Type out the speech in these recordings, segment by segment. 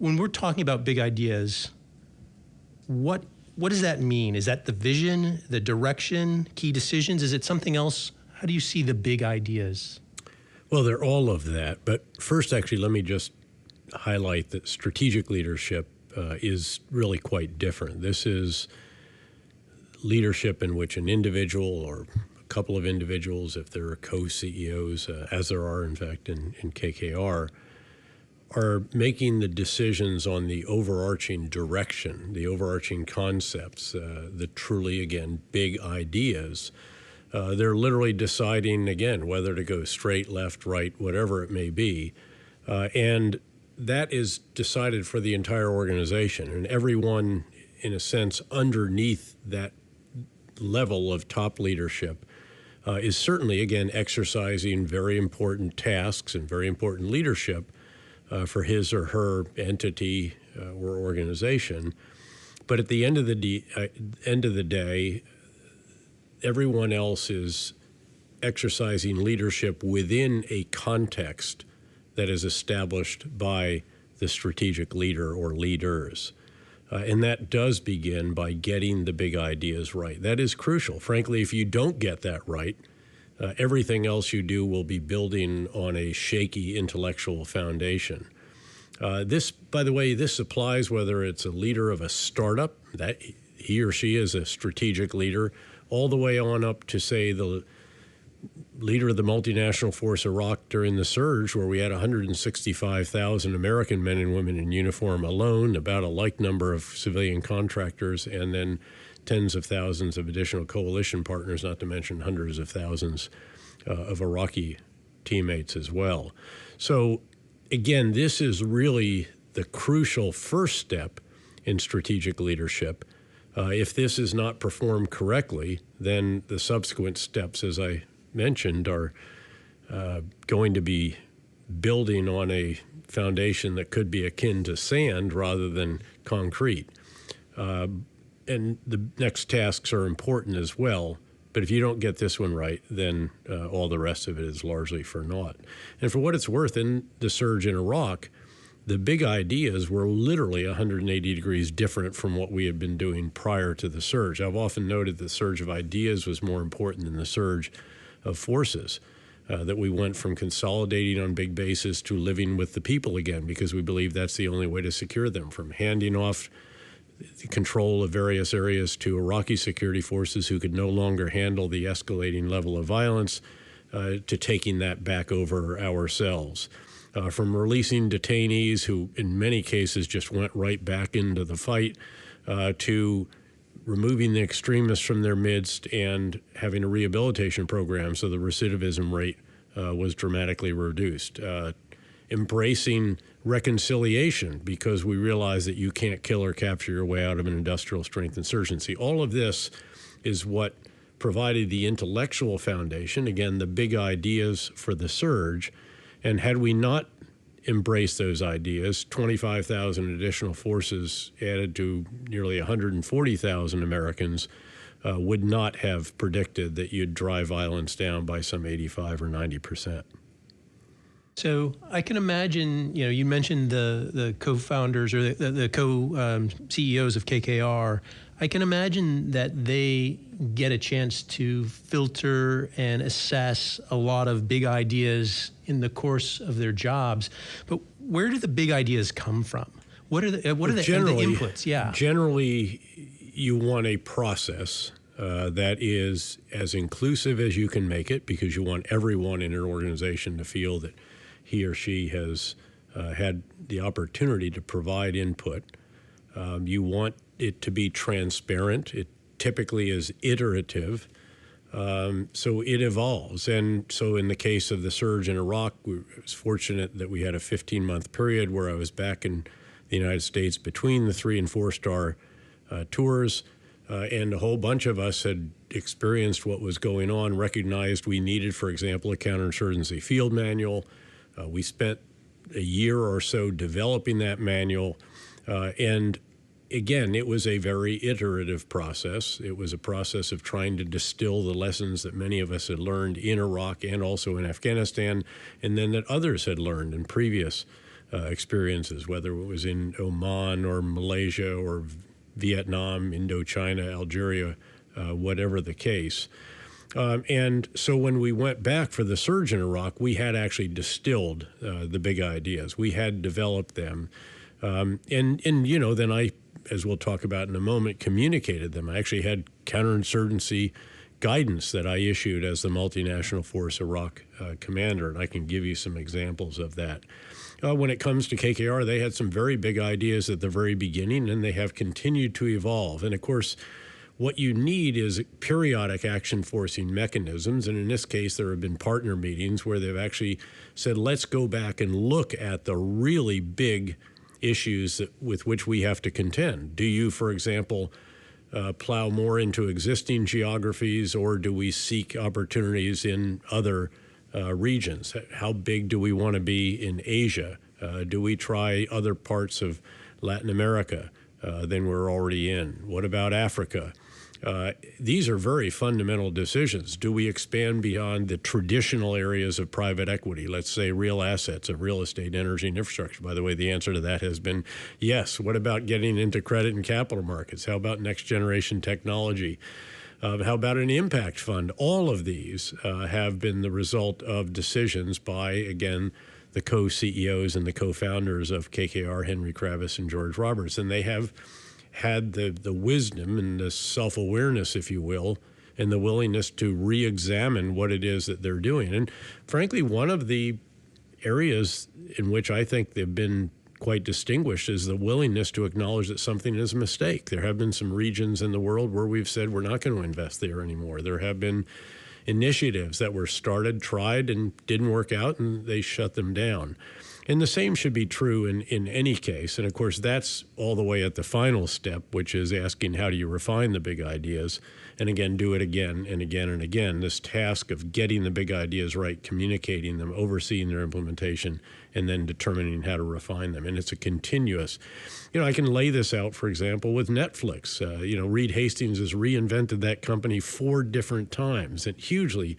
when we're talking about big ideas, what does that mean? Is that the vision, the direction, key decisions? Is it something else? How do you see the big ideas? Well, they're all of that. But first, actually, let me just highlight that strategic leadership is really quite different. This is leadership in which an individual or a couple of individuals, if there are co-CEOs, as there are, in fact, in KKR, are making the decisions on the overarching direction, the overarching concepts, the truly, again, big ideas. They're literally deciding, again, whether to go straight, left, right, whatever it may be. And that is decided for the entire organization. And everyone, in a sense, underneath that level of top leadership is certainly, again, exercising very important tasks and very important leadership for his or her entity or organization. But at the end of the day, everyone else is exercising leadership within a context that is established by the strategic leader or leaders. And that does begin by getting the big ideas right. That is crucial. Frankly, if you don't get that right, everything else you do will be building on a shaky intellectual foundation. This, by the way, this applies whether it's a leader of a startup, that he or she is a strategic leader, all the way on up to, say, the leader of the multinational force Iraq during the surge, where we had 165,000 American men and women in uniform alone, about a like number of civilian contractors, and then tens of thousands of additional coalition partners, not to mention hundreds of thousands of Iraqi teammates as well. So again, this is really the crucial first step in strategic leadership. If this is not performed correctly, then the subsequent steps, as I mentioned, are going to be building on a foundation that could be akin to sand rather than concrete. And the next tasks are important as well, but if you don't get this one right, then all the rest of it is largely for naught. And for what it's worth, in the surge in Iraq, the big ideas were literally 180 degrees different from what we had been doing prior to the surge. I've often noted the surge of ideas was more important than the surge of forces, that we went from consolidating on big bases to living with the people again, because we believe that's the only way to secure them, from handing off the control of various areas to Iraqi security forces who could no longer handle the escalating level of violence, to taking that back over ourselves. From releasing detainees who in many cases just went right back into the fight, to removing the extremists from their midst and having a rehabilitation program so the recidivism rate was dramatically reduced. Embracing reconciliation because we realize that you can't kill or capture your way out of an industrial strength insurgency. All of this is what provided the intellectual foundation, again, the big ideas for the surge. And had we not embraced those ideas, 25,000 additional forces added to nearly 140,000 Americans would not have predicted that you'd drive violence down by some 85 or 90%. So I can imagine, you mentioned the co-founders or the co-CEOs of KKR. I can imagine that they get a chance to filter and assess a lot of big ideas in the course of their jobs. But where do the big ideas come from? What are the inputs? Yeah. Generally, you want a process that is as inclusive as you can make it, because you want everyone in an organization to feel that he or she has had the opportunity to provide input. You want it to be transparent. It typically is iterative, so it evolves. And so in the case of the surge in Iraq, I was fortunate that we had a 15-month period where I was back in the United States between the 3- and 4-star tours, and a whole bunch of us had experienced what was going on, recognized we needed, for example, a counterinsurgency field manual. We spent a year or so developing that manual, and again, it was a very iterative process. It was a process of trying to distill the lessons that many of us had learned in Iraq and also in Afghanistan, and then that others had learned in previous experiences, whether it was in Oman or Malaysia or Vietnam, Indochina, Algeria, whatever the case. And so when we went back for the surge in Iraq, we had actually distilled the big ideas. We had developed them. And you know, then I, as we'll talk about in a moment, communicated them. I actually had counterinsurgency guidance that I issued as the multinational force Iraq commander, and I can give you some examples of that. When it comes to KKR, they had some very big ideas at the very beginning, and they have continued to evolve. And of course, what you need is periodic action forcing mechanisms. And in this case, there have been partner meetings where they've actually said, let's go back and look at the really big issues with which we have to contend. Do you, for example, plow more into existing geographies, or do we seek opportunities in other regions? How big do we want to be in Asia? Do we try other parts of Latin America than we're already in? What about Africa? These are very fundamental decisions. Do we expand beyond the traditional areas of private equity, let's say real assets of real estate, energy, and infrastructure? By the way, the answer to that has been yes. What about getting into credit and capital markets? How about next generation technology? How about an impact fund? All of these have been the result of decisions by, again, the co-CEOs and the co-founders of KKR, Henry Kravis and George Roberts. And they have had the wisdom and the self-awareness, if you will, and the willingness to re-examine what it is that they're doing. And frankly, one of the areas in which I think they've been quite distinguished is the willingness to acknowledge that something is a mistake. There have been some regions in the world where we've said we're not going to invest there anymore. There have been initiatives that were started, tried, and didn't work out, and they shut them down. And the same should be true in any case. And of course, that's all the way at the final step, which is asking how do you refine the big ideas? And again, do it again and again and again. This task of getting the big ideas right, communicating them, overseeing their implementation, and then determining how to refine them. And it's a continuous, I can lay this out, for example, with Netflix. Reed Hastings has reinvented that company 4 different times, and hugely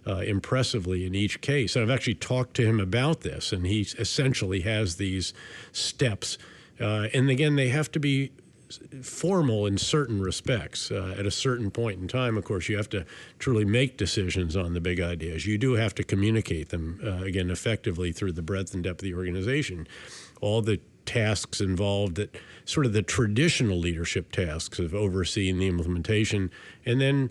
impressively in each case. And I've actually talked to him about this, and he essentially has these steps. And again, they have to be formal in certain respects. At a certain point in time, of course, you have to truly make decisions on the big ideas. You do have to communicate them, again, effectively through the breadth and depth of the organization. All the tasks involved, that sort of the traditional leadership tasks of overseeing the implementation, and then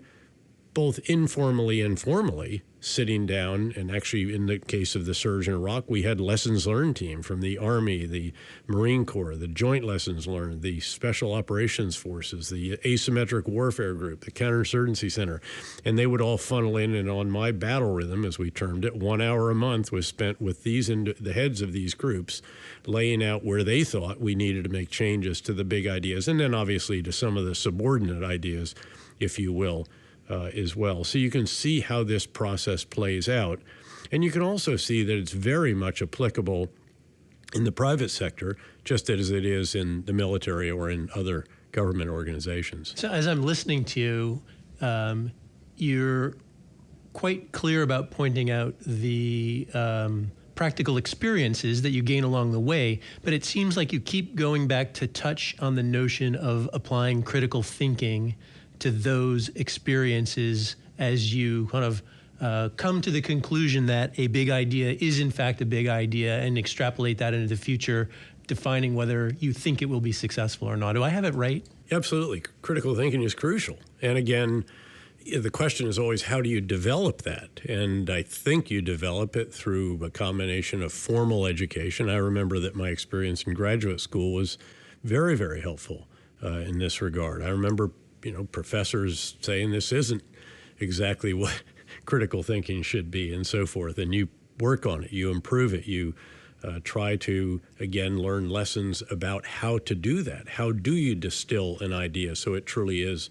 both informally and formally sitting down. And actually, in the case of the surge in Iraq, we had lessons learned team from the Army, the Marine Corps, the Joint Lessons Learned, the Special Operations Forces, the Asymmetric Warfare Group, the Counterinsurgency Center. And they would all funnel in, and on my battle rhythm, as we termed it, 1 hour a month was spent with the heads of these groups, laying out where they thought we needed to make changes to the big ideas, and then obviously to some of the subordinate ideas, if you will, as well. So you can see how this process plays out. And you can also see that it's very much applicable in the private sector, just as it is in the military or in other government organizations. So as I'm listening to you, you're quite clear about pointing out the practical experiences that you gain along the way, but it seems like you keep going back to touch on the notion of applying critical thinking to those experiences as you kind of come to the conclusion that a big idea is in fact a big idea, and extrapolate that into the future, defining whether you think it will be successful or not. Do I have it right? Absolutely. Critical thinking is crucial. And again, the question is always, how do you develop that? And I think you develop it through a combination of formal education. I remember that my experience in graduate school was very, very helpful in this regard. I remember professors saying this isn't exactly what critical thinking should be, and so forth. And you work on it, you improve it, you try to, again, learn lessons about how to do that. How do you distill an idea so it truly is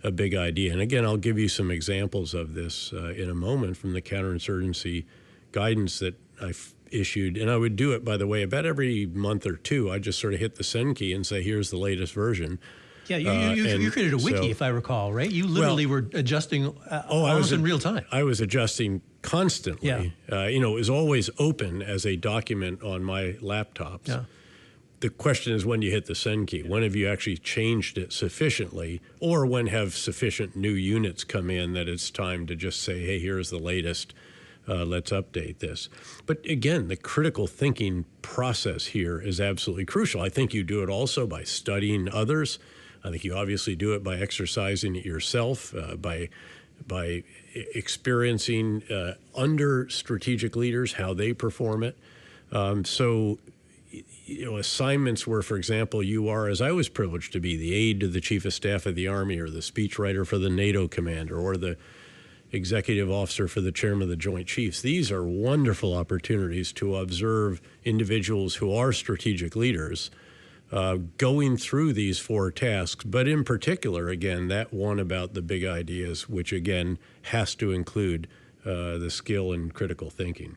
a big idea? And again, I'll give you some examples of this in a moment from the counterinsurgency guidance that I've issued. And I would do it, by the way, about every month or two. I just sort of hit the send key and say, here's the latest version. Yeah, you created a wiki, if I recall, right? You literally were adjusting almost in real time. I was adjusting constantly. Yeah. It was always open as a document on my laptops. Yeah. The question is when you hit the send key. When have you actually changed it sufficiently, or when have sufficient new units come in that it's time to just say, hey, here's the latest. Let's update this. But again, the critical thinking process here is absolutely crucial. I think you do it also by studying others. I think you obviously do it by exercising it yourself, by experiencing under strategic leaders how they perform it. Assignments where, for example, you are, as I was privileged to be, the aide to the Chief of Staff of the Army, or the speechwriter for the NATO commander, or the executive officer for the chairman of the Joint Chiefs. These are wonderful opportunities to observe individuals who are strategic leaders going through these 4 tasks, but in particular, again, that one about the big ideas, which again has to include the skill in critical thinking.